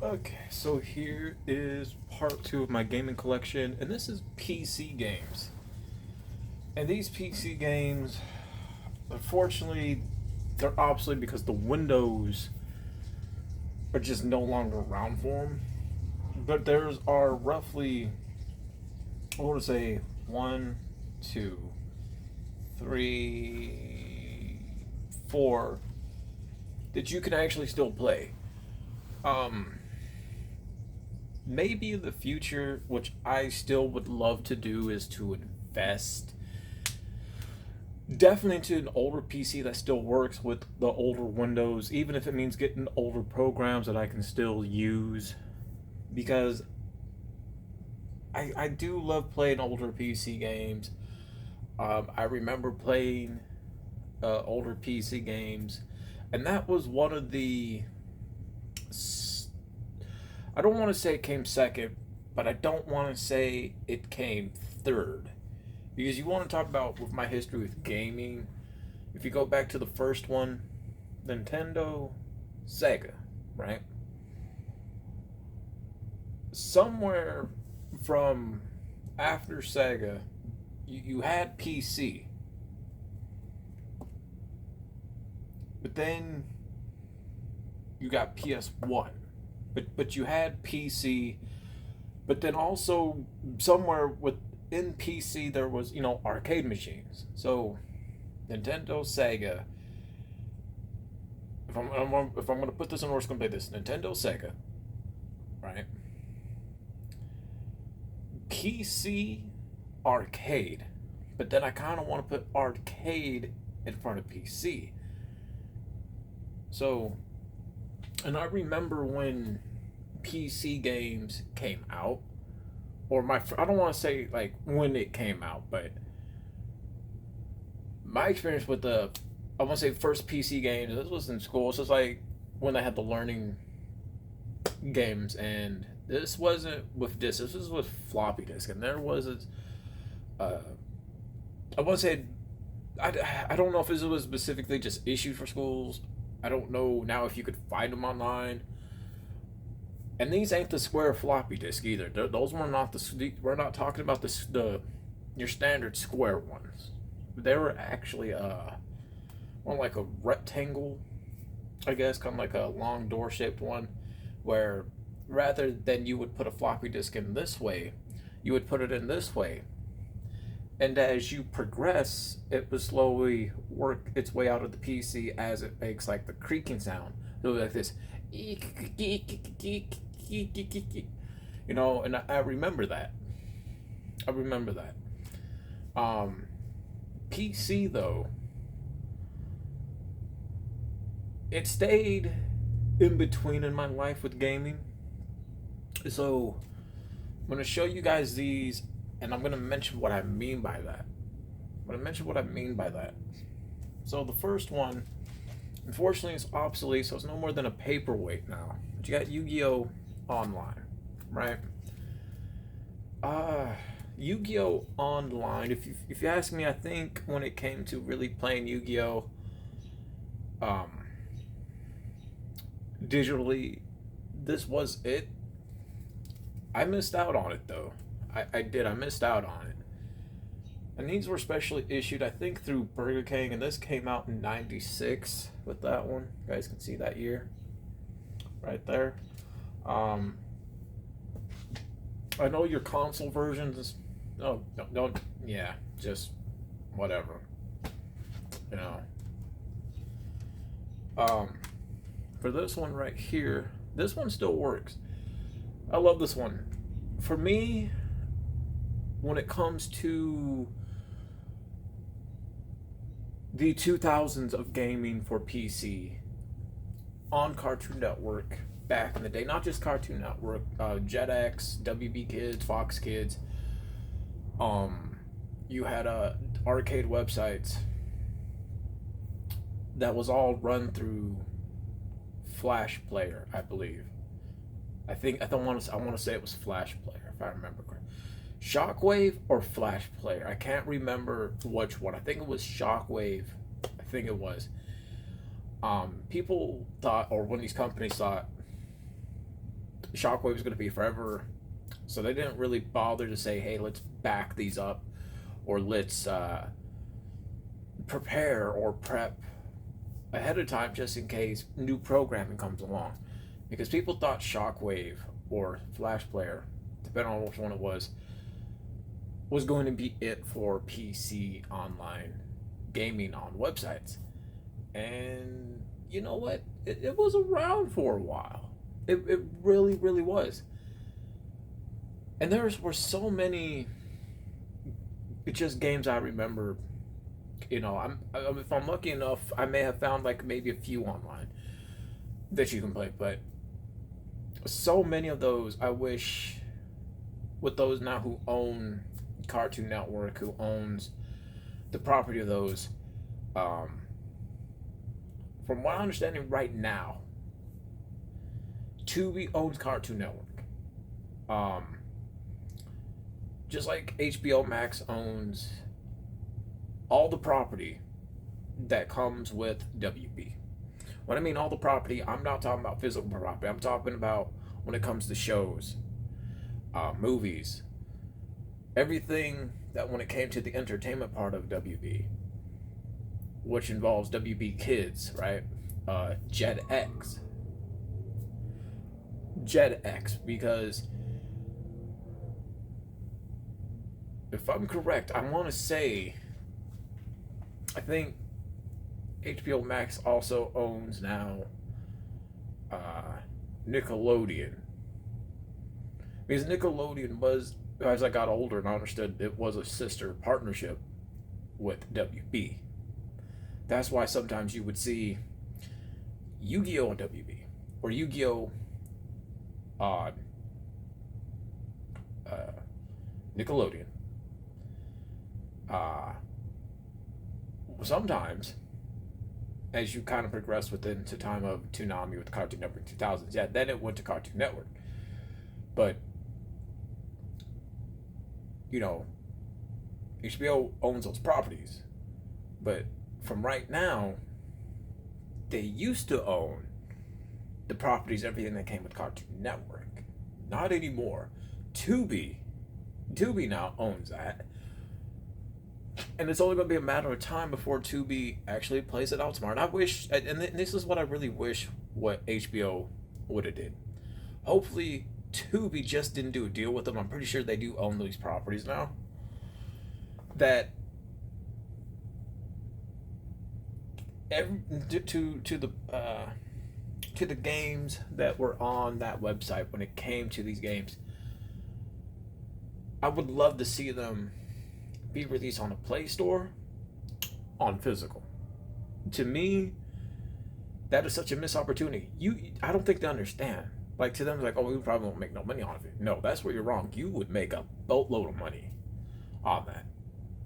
Okay, so here is part two of my gaming collection, and this is PC games. And these PC games, unfortunately, they're obsolete because the Windows are just no longer around for them. But there's are roughly, I want to say, one, two, three, four that you can actually still play. Um, Maybe in the future, which I still would love to do, is to invest definitely into an older PC that still works with the older Windows, even if it means getting older programs that I can still use. Because I do love playing older PC games. I remember playing older PC games, and that was one of the. I don't want to say it came second, but I don't want to say it came third. Because you want to talk about with my history with gaming, if you go back to the first one, Nintendo, Sega, right? Somewhere from after Sega, you had PC, but then you got PS1, but you had PC, but then also somewhere within PC there was arcade machines. So Nintendo, Sega. If I'm gonna put this in order, it's gonna be this: Nintendo, Sega, right? PC, arcade, but then I kind of want to put arcade in front of PC. So, and I remember when PC games came out, or I don't want to say like when it came out, but my experience with I want to say first PC games, this was in school. So it's like when they had the learning games, and this wasn't with disc. This was with floppy disk, and there was uh, I want to say I don't know if this was specifically just issued for schools. I don't know now if you could find them online. And these ain't the square floppy disk either. Those were not we're not talking about the your standard square ones. They were actually more like a rectangle, I guess, kind of like a long door shaped one, where rather than you would put a floppy disk in this way, you would put it in this way. And as you progress, it would slowly work its way out of the PC as it makes like the creaking sound. So like this, and I remember that. I remember that. Um, PC though, it stayed in between in my life with gaming. So I'm gonna show you guys these, and I'm gonna mention what I mean by that. I'm gonna mention what I mean by that. So the first one, unfortunately, is obsolete, so it's no more than a paperweight now. But you got Yu-Gi-Oh! Online, right? Uh, Yu-Gi-Oh! Online. If you ask me, I think when it came to really playing Yu-Gi-Oh! Um, digitally, this was it. I missed out on it though. I did. I missed out on it. And these were specially issued, I think, through Burger King, and this came out in '96 with that one. You guys can see that year right there. Um, I know your console versions. Oh, no, don't. Yeah, just whatever. You know. Um, for this one right here, this one still works. I love this one. For me, when it comes to the 2000s of gaming for PC on Cartoon Network back in the day, not just Cartoon Network, Jetix, WB Kids, Fox Kids. You had arcade websites that was all run through Flash Player, I believe. I want to say it was Flash Player if I remember correctly. Shockwave or Flash Player. I can't remember which one. I think it was Shockwave. I think it was. People thought, or when these companies thought, Shockwave was going to be forever, so they didn't really bother to say, hey, let's back these up, or let's prepare or prep ahead of time just in case new programming comes along. Because people thought Shockwave or Flash Player, depending on which one it was going to be it for PC online gaming on websites. And you know what? It was around for a while. It really, really was. And there were so many just games I remember. You know, if I'm lucky enough, I may have found like maybe a few online that you can play, but so many of those I wish, with those now who own Cartoon Network, who owns the property of those, from what I'm understanding right now, Tubi owns Cartoon Network. Just like HBO Max owns all the property that comes with WB. When I mean all the property, I'm not talking about physical property. I'm talking about when it comes to shows, movies, everything that when it came to the entertainment part of WB, which involves WB Kids, right? JetX, because if I'm correct, I want to say, I think HBO Max also owns now Nickelodeon. Because Nickelodeon was, as I got older and I understood, it was a sister partnership with WB. That's why sometimes you would see Yu-Gi-Oh! On WB, or Yu-Gi-Oh! On Nickelodeon. Sometimes, as you kind of progress within the time of Toonami with Cartoon Network 2000s, yeah, then it went to Cartoon Network. But, you know, HBO owns those properties. But from right now, they used to own the properties, everything that came with Cartoon Network. Not anymore. Tubi now owns that. And it's only going to be a matter of time before Tubi actually plays it out smart. And I wish, and this is what I really wish what HBO would have did. Hopefully, Tubi just didn't do a deal with them. I'm pretty sure they do own these properties now. That to the games that were on that website, when it came to these games, I would love to see them be released on a Play Store, on physical. To me, that is such a missed opportunity. I don't think they understand. Like, to them, it's like, oh, we probably won't make no money off it. No, that's where you're wrong. You would make a boatload of money on that.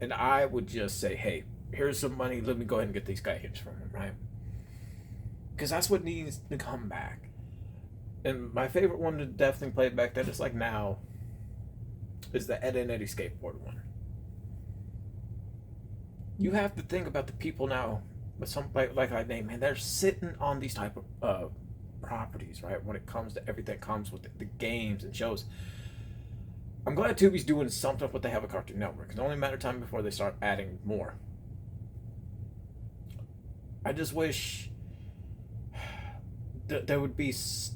And I would just say, hey, here's some money. Let me go ahead and get these games from them, right? Because that's what needs to come back. And my favorite one to definitely play back then, it's like now, is the Ed and Eddie skateboard one. You have to think about the people now, but some like I name, man, they're sitting on these type of properties, right? When it comes to everything that comes with the games and shows. I'm glad Tubi's doing something with what they have a Cartoon Network. It's only a matter of time before they start adding more. I just wish that there would be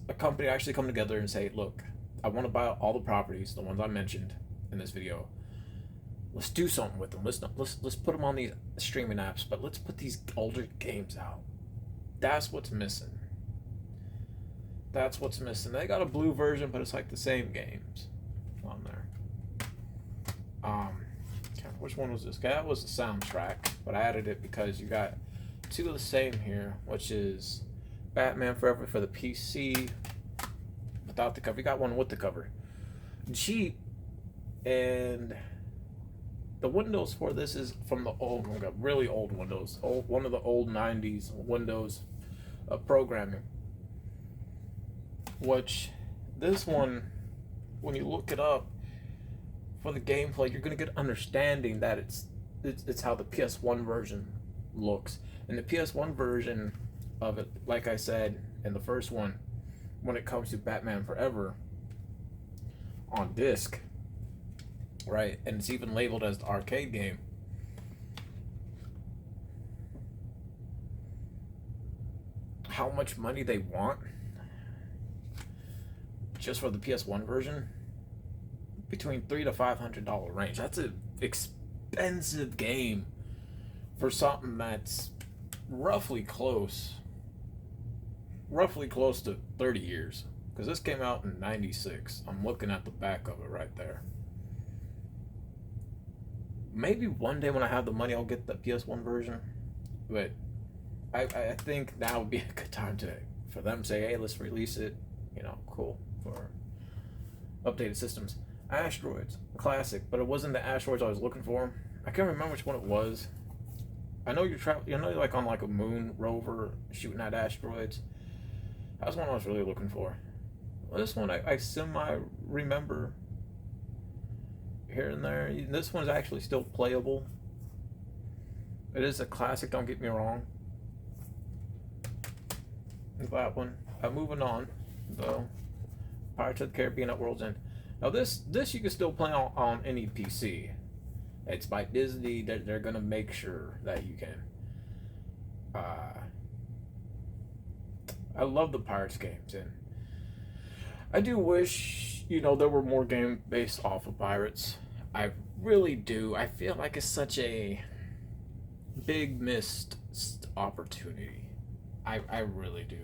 a company actually come together and say, look, I want to buy all the properties, the ones I mentioned in this video. Let's do something with them. Let's put them on these streaming apps, but let's put these older games out. That's what's missing. That's what's missing. They got a blue version, but it's like the same games on there. Which one was this? That was the soundtrack, but I added it because you got two of the same here, which is Batman Forever for the PC without the cover. You got one with the cover. Cheap, and the Windows for this is from the old, really old Windows, one of the old 90s Windows programming. Which this one, when you look it up for the gameplay, you're gonna get an understanding that it's how the PS1 version looks. And the PS1 version of it, like I said in the first one, when it comes to Batman Forever on disc, right? And it's even labeled as the arcade game. How much money they want just for the PS1 version? Between $300 to $500 range. That's an expensive game for something that's roughly close to 30 years, because this came out in 96. I'm looking at the back of it right there. Maybe one day when I have the money I'll get the PS1 version, but I think now would be a good time for them to say, hey, let's release it, cool, for updated systems. Asteroids, classic, but it wasn't the asteroids I was looking for. I can't remember which one it was. I know you're like on like a moon rover shooting at asteroids. That was one I was really looking for. Well, this one I semi remember here and there. This one's actually still playable. It is a classic, don't get me wrong. That one. Moving on, though. Pirates of the Caribbean at World's End. Now this you can still play on any PC. It's by Disney. They're gonna make sure that you can. I love the Pirates games, and I do wish there were more games based off of pirates. I really do. I feel like it's such a big missed opportunity. I really do.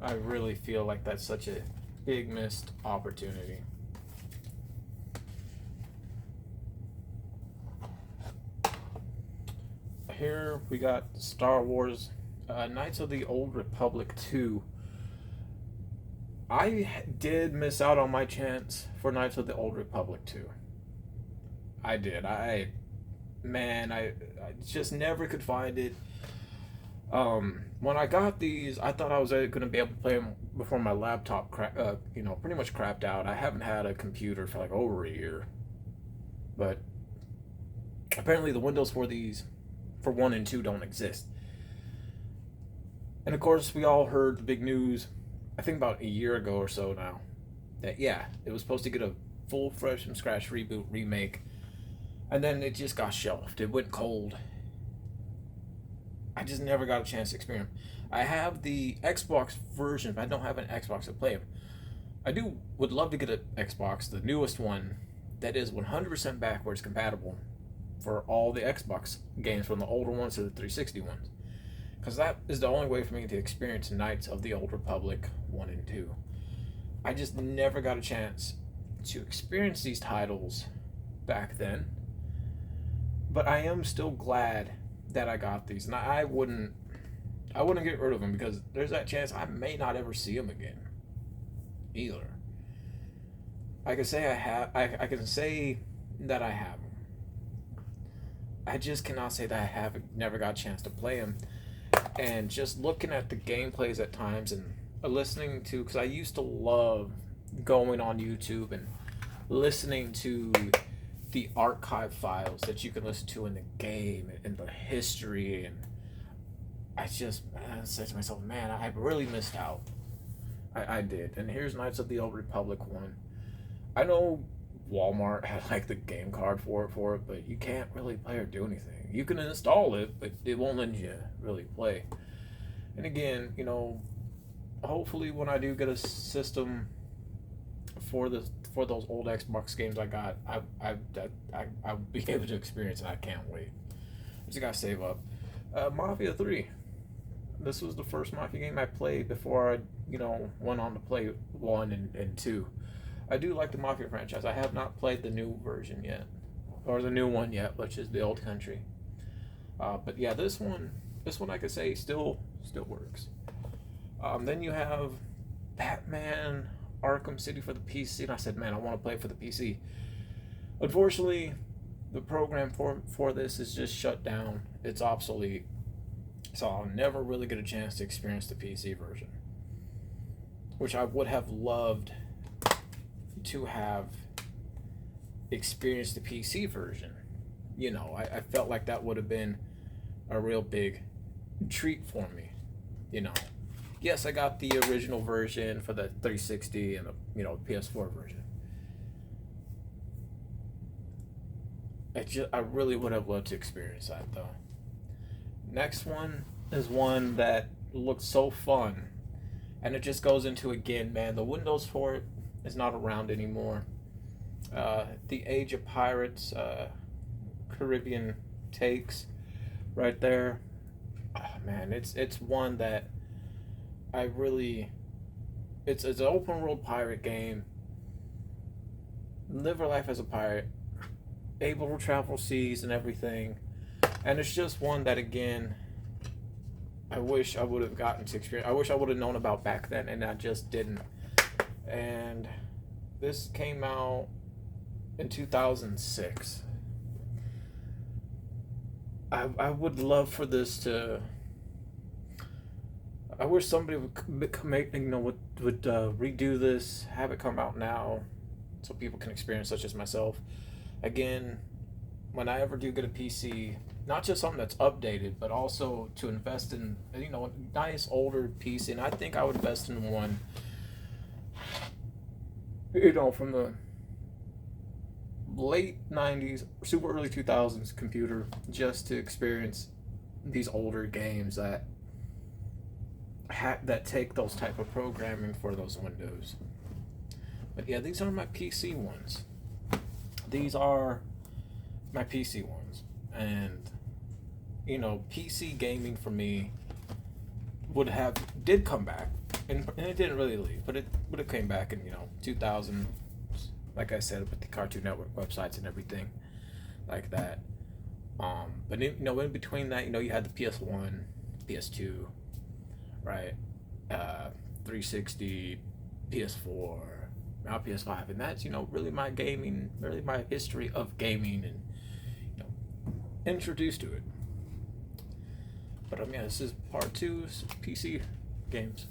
I really feel like that's such a big missed opportunity. Here we got Star Wars Knights of the Old Republic 2. I did miss out on my chance for Knights of the Old Republic 2. I did. I just never could find it. When I got these, I thought I was going to be able to play them before my laptop, pretty much crapped out. I haven't had a computer for like over a year, but apparently the Windows for these, for 1 and 2, don't exist. And of course, we all heard the big news, I think about a year ago or so now, that it was supposed to get a full, fresh from scratch reboot, remake, and then it just got shelved. It went cold. I just never got a chance to experience them. I have the Xbox version, but I don't have an Xbox to play them. I would love to get an Xbox, the newest one, that is 100% backwards compatible for all the Xbox games, from the older ones to the 360 ones. Because that is the only way for me to experience Knights of the Old Republic 1 and 2. I just never got a chance to experience these titles back then. But I am still glad that I got these. And I wouldn't get rid of them, because there's that chance I may not ever see them again either. I can say I can say that I have them. I just cannot say that I never got a chance to play them. And just looking at the gameplays at times and listening to, because I used to love going on YouTube and listening to the archive files that you can listen to in the game and the history, and I said to myself, man, I really missed out. I did. And here's Knights of the Old Republic 1. I know Walmart had like the game card for it, but you can't really play or do anything. You can install it, but it won't let you really play. And again, hopefully when I do get a system for those old Xbox games I got, I'll be able to experience it. I can't wait. I just gotta save up. Mafia 3. This was the first Mafia game I played before I, went on to play 1 and 2. I do like the Mafia franchise. I have not played the new version yet, or the new one yet, which is the Old Country. But yeah, this one I could say still works. Then you have Batman Arkham City for the PC, and I said, man, I want to play it for the PC. Unfortunately, the program for this is just shut down. It's obsolete, so I'll never really get a chance to experience the PC version, which I would have loved to have experienced the PC version. I felt like that would have been a real big treat for me, you know. Yes, I got the original version for the 360 and the PS4 version. I really would have loved to experience that though. Next one is one that looks so fun, and it just goes into, again, man, the Windows for it is not around anymore. The Age of Pirates, Caribbean takes, right there. Oh, man, it's one that I really. It's an open world pirate game. Live your life as a pirate, able to travel seas and everything, and it's just one that, again, I wish I would have gotten to experience. I wish I would have known about back then, and I just didn't. And this came out in 2006. I would love for this to. I wish somebody would make, would redo this, have it come out now, so people can experience, such as myself. Again, when I ever do get a PC, not just something that's updated, but also to invest in, a nice older PC, and I think I would invest in one, from the late 90s, super early 2000s computer, just to experience these older games that take those type of programming for those windows. But yeah, these are my PC ones. These are my PC ones. And PC gaming for me did come back, and it didn't really leave, but it came back in 2000, like I said, with the Cartoon Network websites and everything like that. But in between that, you had the PS1, PS2, right? 360, PS4, now PS5, and that's really my gaming, really my history of gaming, and introduced to it. But yeah, this is part 2, PC games.